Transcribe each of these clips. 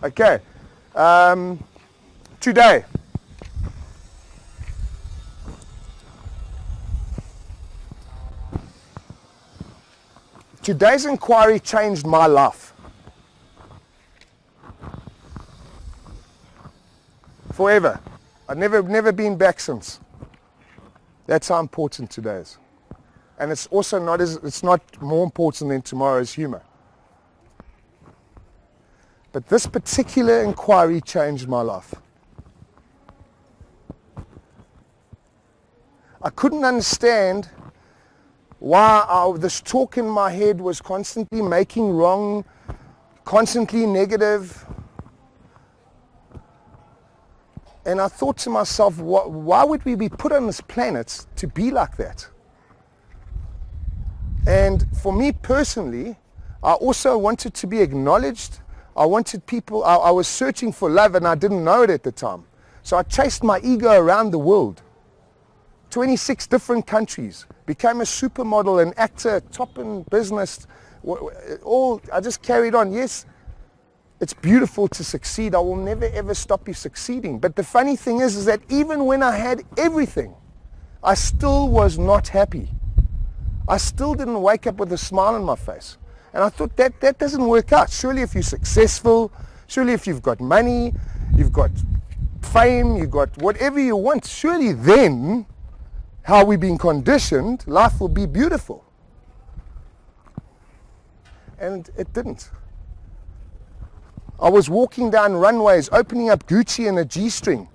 Okay. Today. Today's inquiry changed my life. Forever. I've never been back since. That's how important today is. And it's also it's not more important than tomorrow's humor. But this particular inquiry changed my life. I couldn't understand why this talk in my head was constantly making wrong, constantly negative. And I thought to myself, why would we be put on this planet to be like that? And for me personally, I also wanted to be acknowledged. I wanted people, I was searching for love and I didn't know it at the time. So I chased my ego around the world. 26 different countries, became a supermodel, an actor, top in business, I just carried on. Yes, it's beautiful to succeed. I will never ever stop you succeeding. But the funny thing is that even when I had everything, I still was not happy. I still didn't wake up with a smile on my face. And I thought that doesn't work out. Surely if you're successful, surely if you've got money, you've got fame, you've got whatever you want, surely then, how we've been conditioned, life will be beautiful. And it didn't. I was walking down runways, opening up Gucci in a G-string.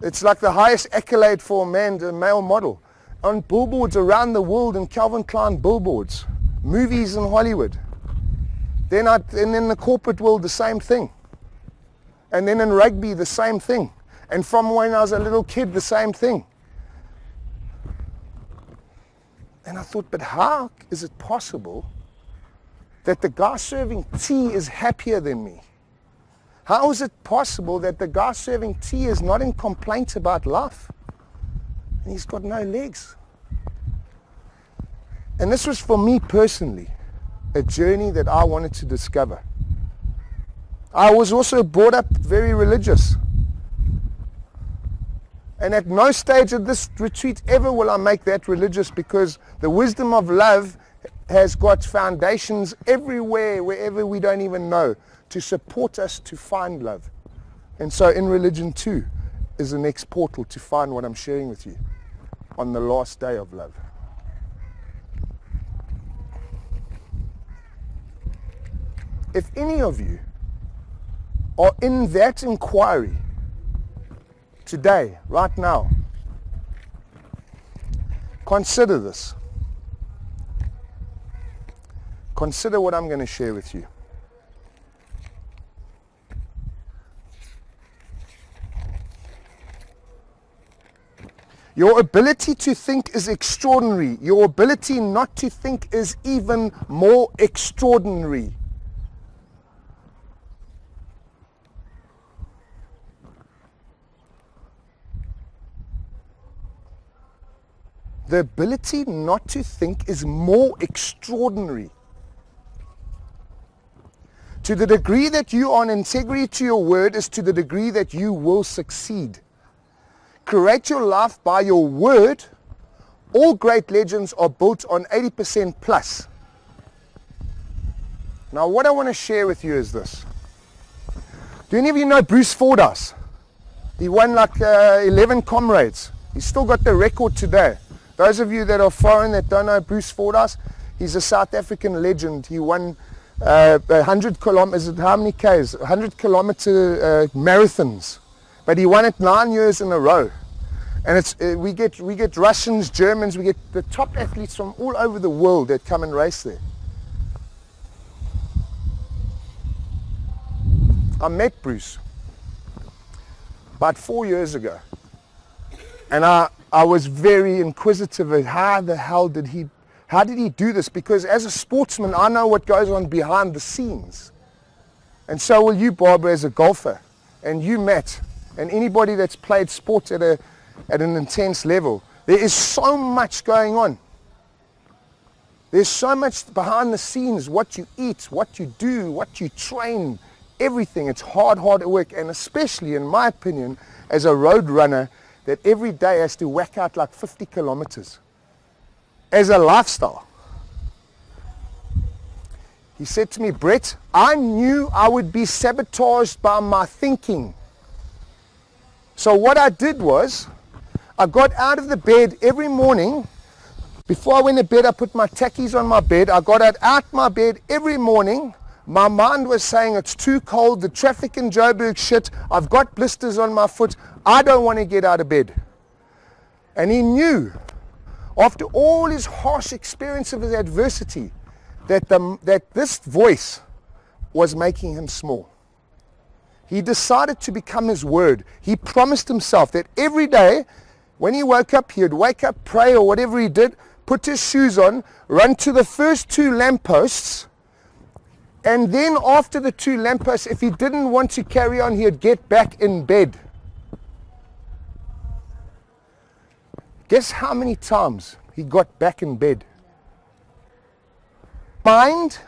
It's like the highest accolade for a male model. On billboards around the world, in Calvin Klein billboards, movies in Hollywood. And in the corporate world, the same thing. And then in rugby, the same thing. And from when I was a little kid, the same thing. And I thought, but how is it possible that the guy serving tea is happier than me? How is it possible that the guy serving tea is not in complaint about life? And he's got no legs. And this was for me personally, a journey that I wanted to discover. I was also brought up very religious. And at no stage of this retreat ever will I make that religious, because the wisdom of love has got foundations everywhere, wherever we don't even know, to support us to find love. And so in religion too is the next portal to find what I'm sharing with you on the last day of love. If any of you are in that inquiry today, right now, consider this. Consider what I'm going to share with you. Your ability to think is extraordinary. Your ability not to think is even more extraordinary. The ability not to think is more extraordinary. To the degree that you are in integrity to your word is to the degree that you will succeed. Create your life by your word. All great legends are built on 80% plus. Now what I want to share with you is this. Do any of you know Bruce Fordyce? He won like 11 comrades. He's still got the record today. Those of you that are foreign that don't know Bruce Fordyce, he's a South African legend. He won 100 kilometers, how many Ks? 100 kilometer marathons. But he won it 9 years in a row. And it's we get Russians, Germans, we get the top athletes from all over the world that come and race there. I met Bruce about 4 years ago. And I was very inquisitive of how the hell did he do this? Because as a sportsman, I know what goes on behind the scenes. And so will you, Barbara, as a golfer. And you, Matt, and anybody that's played sport at an intense level. There is so much going on. There's so much behind the scenes, what you eat, what you do, what you train, everything. It's hard work, and especially, in my opinion, as a road runner, that every day has to whack out like 50 kilometers as a lifestyle. He said to me, Brett, I knew I would be sabotaged by my thinking. So what I did was, I got out of the bed every morning. Before I went to bed, I put my tackies on my bed. I got out my bed every morning. My mind was saying, it's too cold, the traffic in Joburg shit, I've got blisters on my foot, I don't want to get out of bed. And he knew, after all his harsh experience of his adversity, that this voice was making him small. He decided to become his word. He promised himself that every day, when he woke up, he would wake up, pray, or whatever he did, put his shoes on, run to the first 2 lampposts, and then after the 2 lampposts, if he didn't want to carry on, he would get back in bed. Guess how many times he got back in bed? Mind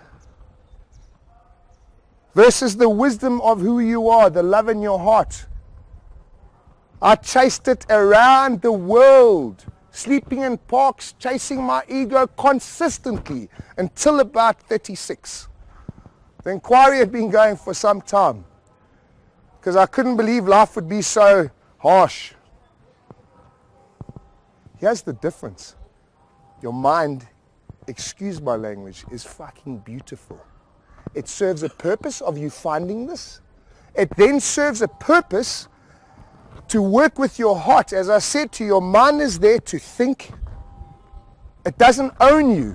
versus the wisdom of who you are, the love in your heart. I chased it around the world, sleeping in parks, chasing my ego consistently until about 36. The inquiry had been going for some time because I couldn't believe life would be so harsh. Here's the difference. Your mind, excuse my language, is fucking beautiful. It serves a purpose of you finding this. It then serves a purpose to work with your heart. As I said to you, your mind is there to think. It doesn't own you.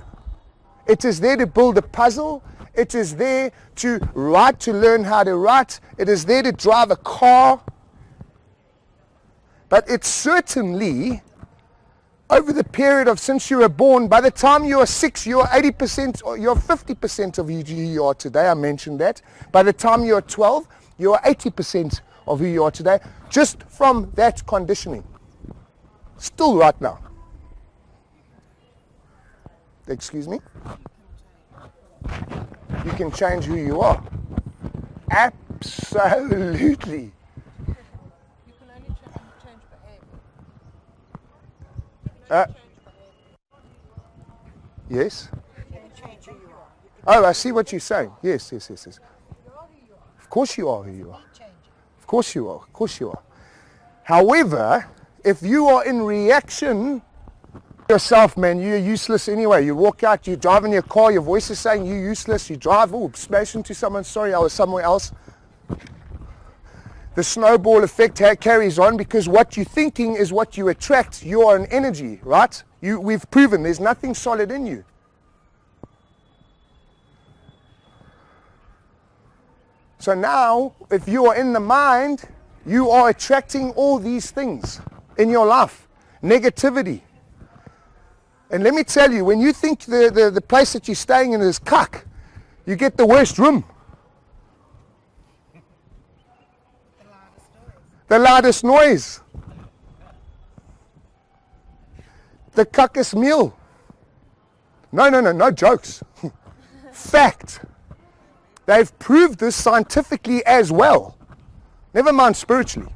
It is there to build a puzzle. It is there to write, to learn how to write. It is there to drive a car. But it's certainly, over the period of since you were born, by the time you are 6, you are 80% or you're 50% of who you are today. I mentioned that. By the time you are 12, you are 80% of who you are today, just from that conditioning. Still right now. Excuse me? You can change who you are. Absolutely. You can only change behavior. Yes? Oh, I see what you're saying. Yes. Of course you are who you are. Of course you are. However, if you are in reaction yourself, man, you're useless anyway. You walk out, you drive in your car, your voice is saying you're useless. You drive, smash into someone, sorry, I was somewhere else. The snowball effect carries on because what you're thinking is what you attract. You are an energy, right? We've proven there's nothing solid in you. So now, if you are in the mind, you are attracting all these things in your life. Negativity. And let me tell you, when you think the place that you're staying in is cuck, you get the worst room. The loudest noise. The cuckest meal. No jokes. Fact. They've proved this scientifically as well. Never mind spiritually.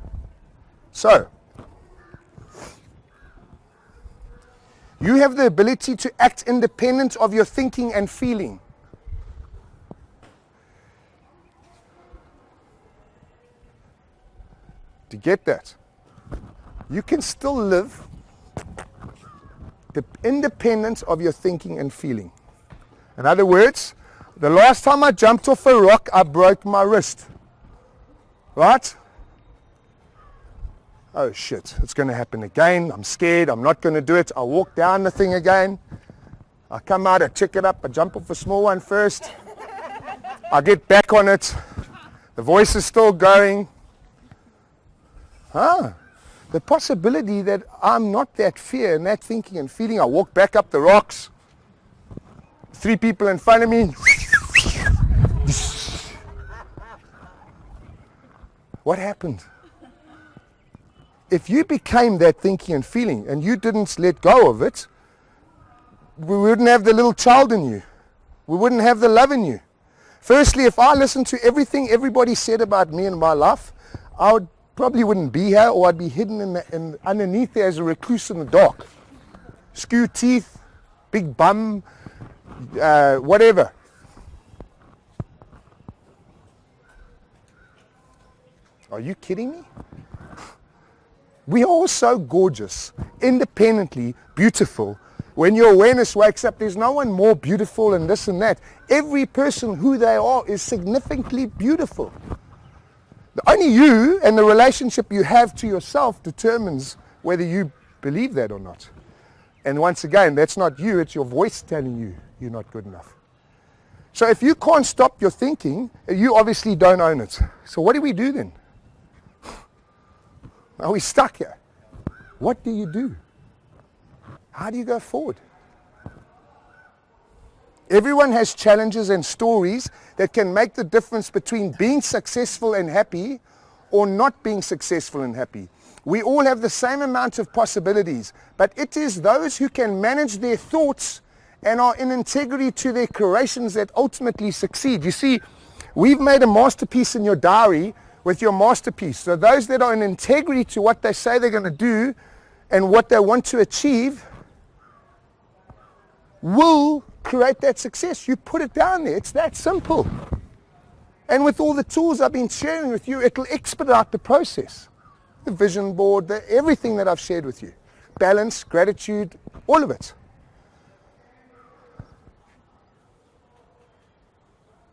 So, you have the ability to act independent of your thinking and feeling. To get that, you can still live independent of your thinking and feeling. In other words, the last time I jumped off a rock, I broke my wrist. Right? Oh shit, it's going to happen again. I'm scared. I'm not going to do it. I walk down the thing again. I come out, I check it up. I jump off a small one first. I get back on it. The voice is still going. The possibility that I'm not that fear and that thinking and feeling. I walk back up the rocks. 3 people in front of me. What happened? If you became that thinking and feeling and you didn't let go of it, we wouldn't have the little child in you. We wouldn't have the love in you. Firstly, if I listened to everything everybody said about me and my life, I probably wouldn't be here, or I'd be hidden underneath there as a recluse in the dark. Skew teeth, big bum, whatever. Are you kidding me? We are all so gorgeous, independently beautiful. When your awareness wakes up, there's no one more beautiful and this and that. Every person who they are is significantly beautiful. Only you and the relationship you have to yourself determines whether you believe that or not. And once again, that's not you, it's your voice telling you you're not good enough. So if you can't stop your thinking, you obviously don't own it. So what do we do then? Are we stuck here? What do you do? How do you go forward? Everyone has challenges and stories that can make the difference between being successful and happy or not being successful and happy. We all have the same amount of possibilities, but it is those who can manage their thoughts and are in integrity to their creations that ultimately succeed. You see, we've made a masterpiece in your diary with your masterpiece. So those that are in integrity to what they say they're going to do and what they want to achieve will create that success. You put it down there. It's that simple. And with all the tools I've been sharing with you, it'll expedite the process. The vision board, everything that I've shared with you. Balance, gratitude, all of it.